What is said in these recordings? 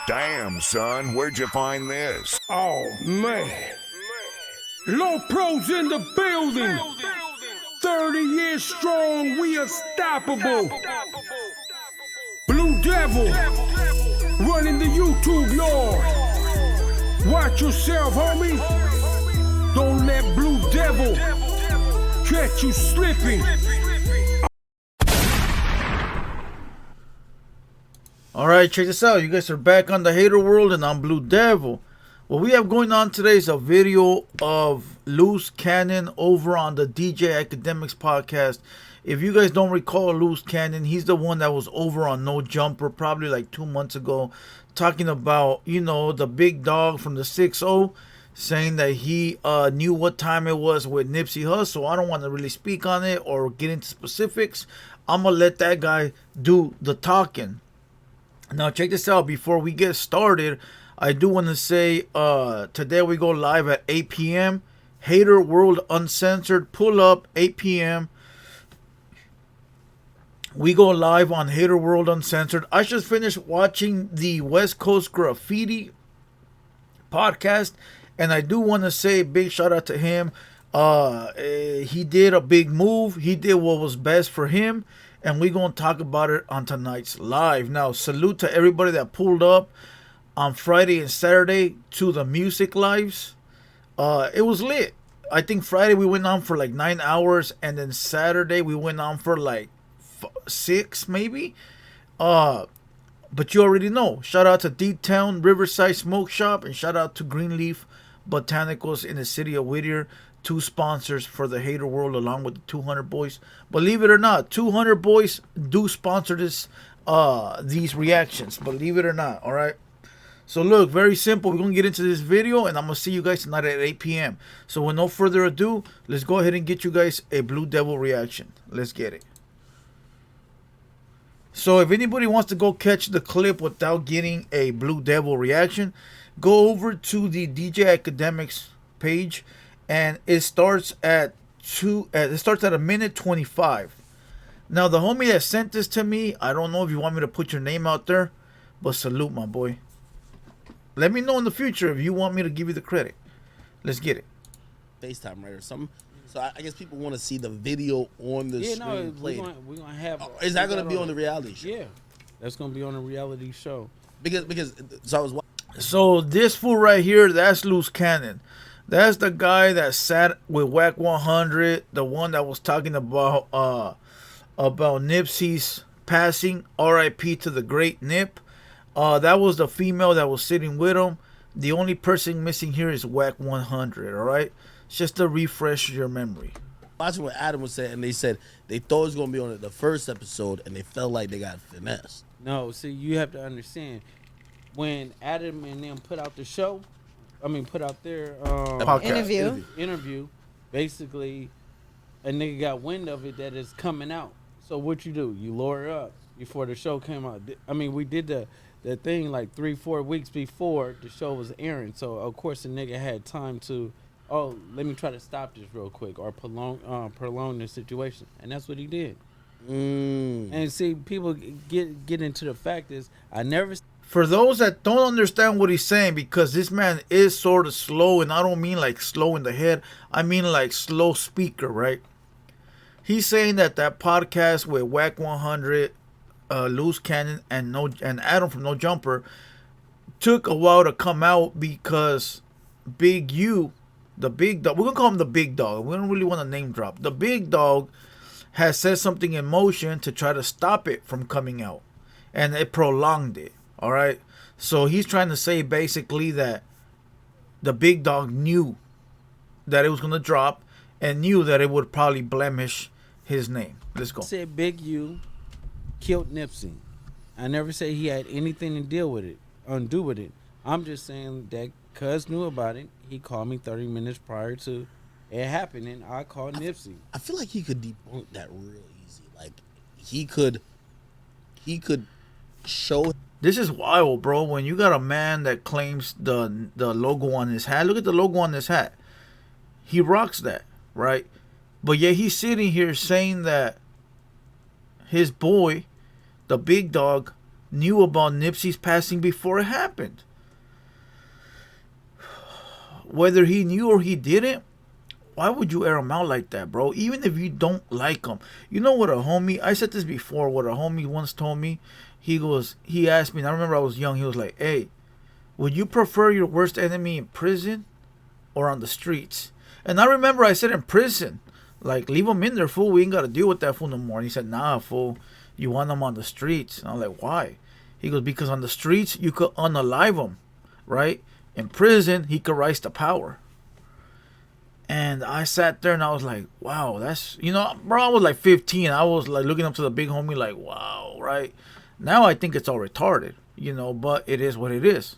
Damn, son, where'd you find this? Oh, man. Low pros in the building. 30 years strong, we unstoppable. Blue Devil, running the YouTube Lord. Watch yourself, homie. Don't let Blue Devil catch you slipping. Alright, check this out. You guys are back on the Hater World and I'm Blue Devil. What we have going on today is a video of Loose Cannon over on the DJ Akademiks podcast. If you guys don't recall Loose Cannon, he's the one that was over on No Jumper probably like 2 months ago, talking about, you know, the big dog from the 6-0, saying that he knew what time it was with Nipsey Hussle. I don't want to really speak on it or get into specifics. I'm going to let that guy do the talking. Now check this out. Before we get started, I do want to say today we go live at 8 p.m. TheHaterWorld Uncensored. Pull up 8 p.m. We go live on TheHaterWorld Uncensored. I just finished watching the West Coast Graffiti podcast, and I do want to say big shout out to him. He did a big move. He did what was best for him, and we're going to talk about it on tonight's live. Now, salute to everybody that pulled up on Friday and Saturday to the music lives. It was lit. I think Friday we went on for like 9 hours, and then Saturday we went on for like 6 maybe. But you already know. Shout out to D-Town Riverside Smoke Shop, and shout out to Greenleaf Botanicals in the city of Whittier. 2 sponsors for the Hater World along with the 200 boys. Believe it or not, 200 boys do sponsor this these reactions. Believe it or not, all right? So look, very simple. We're going to get into this video, and I'm going to see you guys tonight at 8 p.m. So with no further ado, let's go ahead and get you guys a Blue Devil reaction. Let's get it. So if anybody wants to go catch the clip without getting a Blue Devil reaction, go over to the DJ Akademiks page, and it starts at a minute 25. Now the homie that sent this to me, I don't know if you want me to put your name out there, but salute, my boy. Let me know in the future if you want me to give you the credit. Let's get it. FaceTime, right, or something. So I guess people want to see the video on the screen played. We're gonna have. Is that gonna be on the reality show? Yeah, that's gonna be on a reality show. Because so I was. So this fool right here, that's Loose Cannon. That's the guy that sat with Whack 100, the one that was talking about Nipsey's passing. R.I.P. to the great Nip. That was the female that was sitting with him. The only person missing here is Whack 100. All right, just to refresh your memory. Watching what Adam was saying, and they said they thought it was gonna be on the first episode, and they felt like they got finessed. No, see, you have to understand when Adam and them put out the show. Put out their interview. Basically, a nigga got wind of it that it's coming out. So what you do? You lower it up before the show came out. We did the thing like 3-4 weeks before the show was airing. So of course the nigga had time to, let me try to stop this real quick or prolong the situation, and that's what he did. And see, people get into the fact is I never. For those that don't understand what he's saying, because this man is sort of slow, and I don't mean like slow in the head, I mean like slow speaker, right? He's saying that podcast with Whack 100, Loose Cannon, and Adam from No Jumper took a while to come out because Big U, the big dog, we're gonna call him the big dog. We don't really want to name drop. The big dog has set something in motion to try to stop it from coming out, and it prolonged it. All right, so he's trying to say basically that the big dog knew that it was gonna drop and knew that it would probably blemish his name. Let's go. I said Big U killed Nipsey. I never said he had anything to undo with it. I'm just saying that Cuz knew about it. He called me 30 minutes prior to it happening. I called Nipsey. I feel like he could debunk that real easy. Like he could show. This is wild, bro. When you got a man that claims the logo on his hat. Look at the logo on his hat. He rocks that, right? But yet he's sitting here saying that his boy, the big dog, knew about Nipsey's passing before it happened. Whether he knew or he didn't, why would you air him out like that, bro? Even if you don't like him. You know what a homie, I said this before, what a homie once told me, he asked me, and I remember I was young, he was like, hey, would you prefer your worst enemy in prison or on the streets? And I remember I said in prison, like, leave him in there, fool. We ain't got to deal with that fool no more. And he said, nah, fool, you want him on the streets. And I'm like, why? He goes, because on the streets, you could unalive him, right? In prison, he could rise to power. And I sat there and I was like, wow, that's, you know, bro, I was like 15. I was like looking up to the big homie like, wow, right? Now I think it's all retarded, you know, but it is what it is.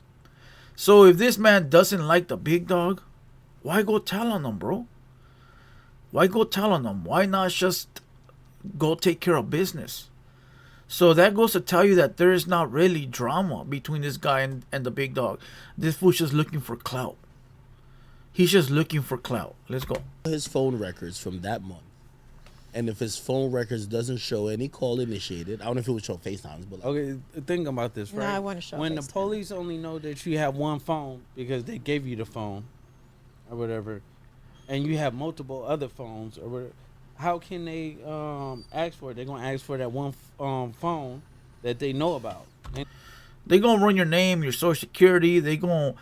So if this man doesn't like the big dog, why go tell on him, bro? Why go tell on him? Why not just go take care of business? So that goes to tell you that there is not really drama between this guy and the big dog. This fool's just looking for clout. He's just looking for clout. Let's go. His phone records from that month. And if his phone records doesn't show any call initiated, I don't know if it would show FaceTimes, but like, Okay, think about this, right? No, I want to show when the FaceTime. police only know that you have one phone because they gave you the phone or whatever, and you have multiple other phones or whatever, how can they ask for it? They're gonna ask for that one phone that they know about. And They're gonna run your name, your social security. They gonna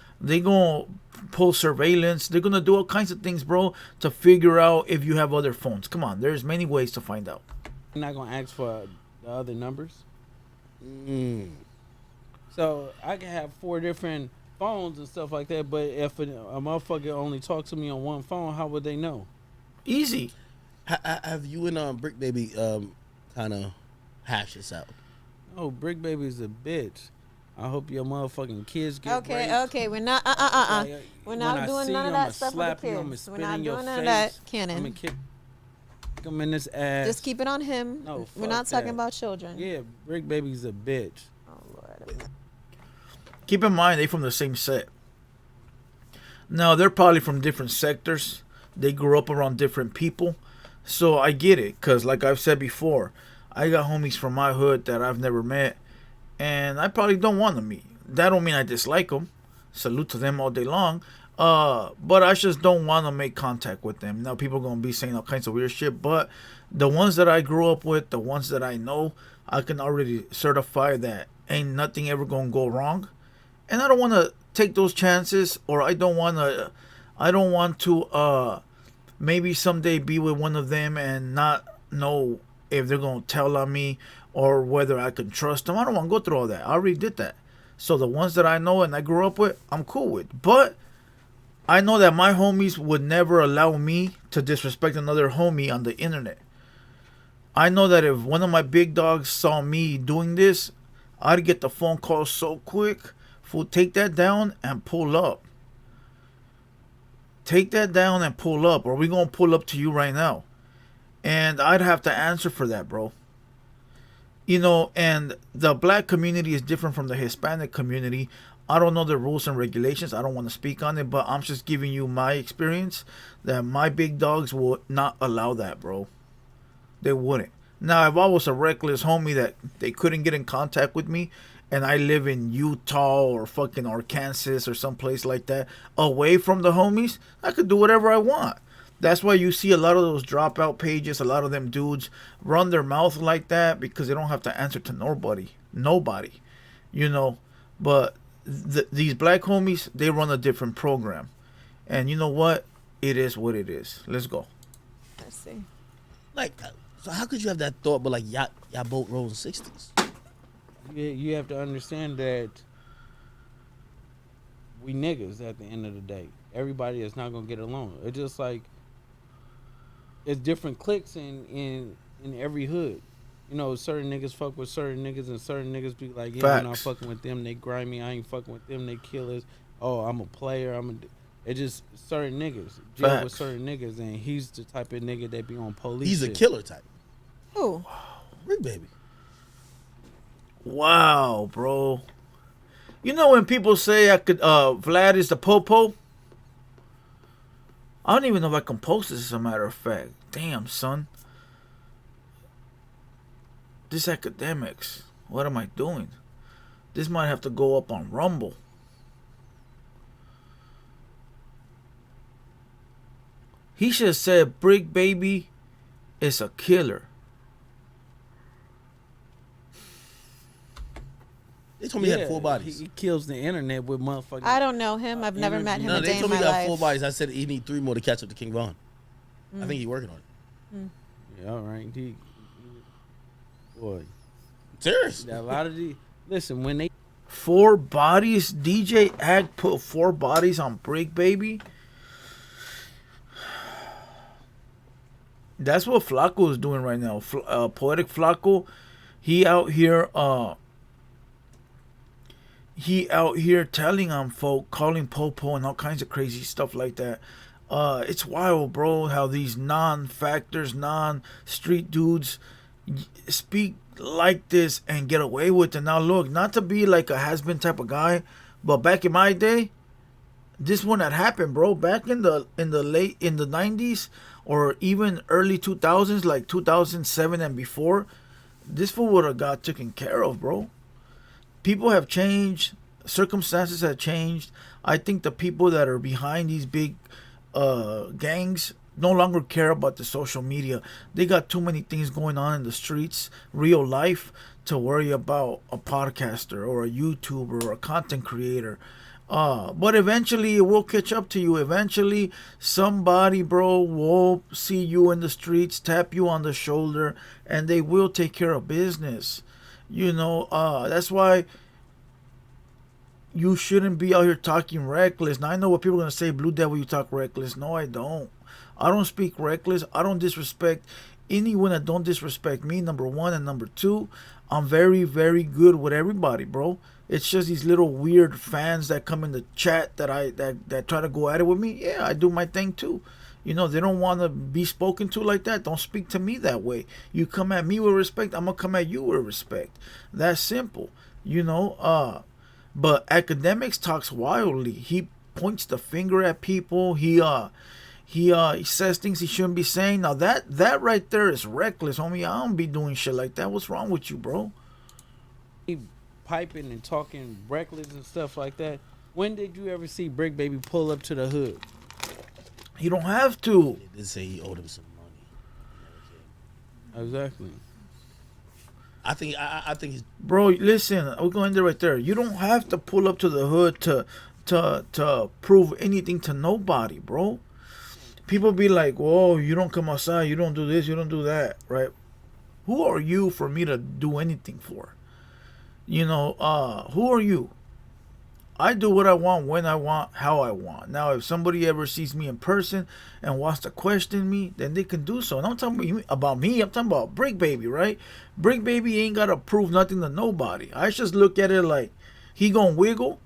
pull surveillance. They're gonna do all kinds of things, bro, to figure out if you have other phones. Come on, there's many ways to find out. they're not gonna ask for the other numbers. So I can have 4 different phones and stuff like that, but if a motherfucker only talks to me on one phone, how would they know? Easy. have you and Bricc Baby kind of hash this out? Oh, Bricc Baby's a bitch. I hope your motherfucking kids get Okay, raped. okay, we're not Like, we're when not I doing see none you, of I'ma that stuff with slap the you, I'ma kids. We're spit not in your doing none of that, face. I'm Cannon. gonna kick him in this ass. Just keep it on him. No, We're fuck not talking that. about children. Yeah, Bricc Baby's a bitch. Oh Lord. Keep in mind, they from the same set. Now, they're probably from different sectors. They grew up around different people. So I get it, because like I've said before, I got homies from my hood that I've never met, and I probably don't want to meet. That don't mean I dislike them. Salute to them all day long. But I just don't want to make contact with them. Now, people going to be saying all kinds of weird shit, but the ones that I grew up with, the ones that I know, I can already certify that ain't nothing ever going to go wrong. And I don't want to take those chances, or I don't want to maybe someday be with one of them and not know if they're going to tell on me or whether I can trust them. I don't want to go through all that. I already did that. So the ones that I know and I grew up with, I'm cool with. But I know that my homies would never allow me to disrespect another homie on the internet. I know that if one of my big dogs saw me doing this, I'd get the phone call so quick. Fool, take that down and pull up. Take that down and pull up, or we gonna pull up to you right now. And I'd have to answer for that, bro. You know, and the black community is different from the Hispanic community. I don't know the rules and regulations. I don't want to speak on it, but I'm just giving you my experience that my big dogs would not allow that, bro. They wouldn't. Now, if I was a reckless homie that they couldn't get in contact with me, and I live in Utah or fucking Arkansas or someplace like that, away from the homies, I could do whatever I want. That's why you see a lot of those dropout pages, a lot of them dudes run their mouth like that because they don't have to answer to nobody, you know. But these black homies, they run a different program. And you know what? It is what it is. Let's go. Let's see. Like, so how could you have that thought, but like y'all both rolling 60s? You have to understand that we niggas at the end of the day. Everybody is not gonna get along. It's just like it's different cliques in every hood. You know, certain niggas fuck with certain niggas, and certain niggas be like, yeah, I'm not Facts. fucking with them. They grimy. I ain't fucking with them. They killers. Oh, I'm a player. It's just certain niggas. Deal with Facts. certain niggas, and he's the type of nigga that be on police. He's a shit. killer type. Who? Bricc Baby. Wow, bro. You know when people say Vlad is the popo? I don't even know if I can post this, as a matter of fact. Damn, son. This Akademiks. What am I doing? This might have to go up on Rumble. He should have said Bricc Baby is a killer. They told me he had 4 bodies. He kills the internet with motherfuckers. I don't know him. I've never met him No, a they day told in me my he got life. 4 bodies. I said he need 3 more to catch up to King Von. I think he's working on it. Yeah, all right. Boy. Serious. A lot of the listen when they 4 bodies. DJ Ag put 4 bodies on Bricc Baby. That's what Flacco is doing right now. Poetic Flacco, he out here telling folk, calling Popo and all kinds of crazy stuff like that. It's wild, bro, how these non-factors, non-street dudes speak like this and get away with it. Now look, not to be like a has-been type of guy, but back in my day, this one had happened, bro. Back in the 90s or even early 2000s, like 2007 and before, this fool would have got taken care of, bro. People have changed, circumstances have changed. I think the people that are behind these big gangs no longer care about the social media. They got too many things going on in the streets, real life, to worry about a podcaster or a YouTuber or a content creator. But eventually it will catch up to you. Eventually somebody, bro, will see you in the streets, tap you on the shoulder, and they will take care of business. You know, that's why you shouldn't be out here talking reckless. Now I know what people are going to say, Blue Devil, you talk reckless. No, I don't. I don't speak reckless. I don't disrespect anyone that don't disrespect me, number one. And number two, I'm very, very good with everybody, bro. It's just these little weird fans that come in the chat that try to go at it with me. Yeah, I do my thing too. You know, they don't want to be spoken to like that. Don't speak to me that way. You come at me with respect, I'm going to come at you with respect. That's simple. You know, but Akademiks talks wildly. He points the finger at people. He says things he shouldn't be saying. Now that right there is reckless, homie. I don't be doing shit like that. What's wrong with you, bro? Piping and talking reckless and stuff like that. When did you ever see Bricc Baby pull up to the hood? You don't have to. They did say he owed him some money. Exactly. I think he's... Bro, listen, we're going there right there. You don't have to pull up to the hood to prove anything to nobody, bro. People be like, whoa, you don't come outside, you don't do this, you don't do that, right? Who are you for me to do anything for? You know, who are you? I do what I want, when I want, how I want. Now, if somebody ever sees me in person and wants to question me, then they can do so. And I'm talking about me. I'm talking about Bricc Baby, right? Bricc Baby ain't got to prove nothing to nobody. I just look at it like he gonna wiggle.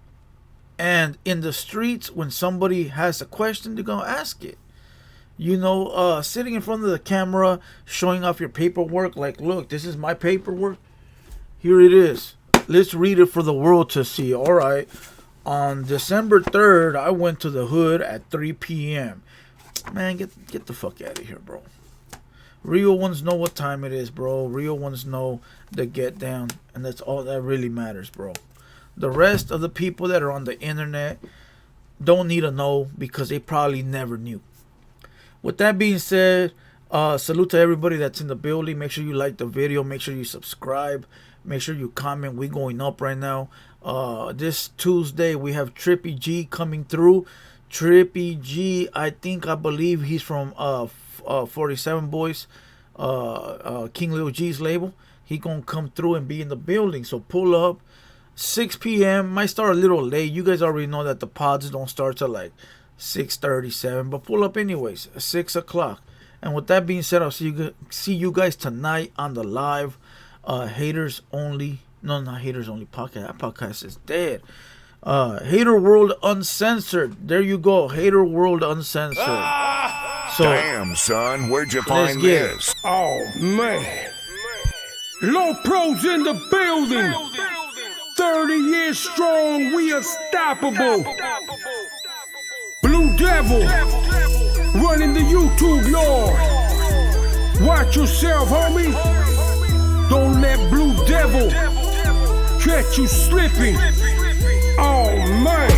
And in the streets, when somebody has a question, they're gonna ask it. You know, sitting in front of the camera, showing off your paperwork, like, look, this is my paperwork. Here it is. Let's read it for the world to see. All right. On December 3rd, I went to the hood at 3 p.m. Man, get the fuck out of here, bro. Real ones know what time it is, bro. Real ones know the get down. And that's all that really matters, bro. The rest of the people that are on the internet don't need to know because they probably never knew. With that being said, salute to everybody that's in the building. Make sure you like the video. Make sure you subscribe. Make sure you comment. We're going up right now. This Tuesday, we have Trippy G coming through. Trippy G, I believe he's from 47 Boys, King Lil G's label. He gonna come through and be in the building. So pull up. 6 p.m. Might start a little late. You guys already know that the pods don't start till like 6:37. But pull up anyways. 6 o'clock. And with that being said, I'll see you guys tonight on the live. Haters Only. No, not Haters Only podcast. That podcast is dead. TheHaterWorld Uncensored. There you go. TheHaterWorld Uncensored. So, damn, son, where'd you find this? Oh, man. Low pros in the building. 30 years strong, we unstoppable. Blue Devil, running the YouTube Lord. Watch yourself, homie. Don't let Blue Devil catch you slipping. Oh man.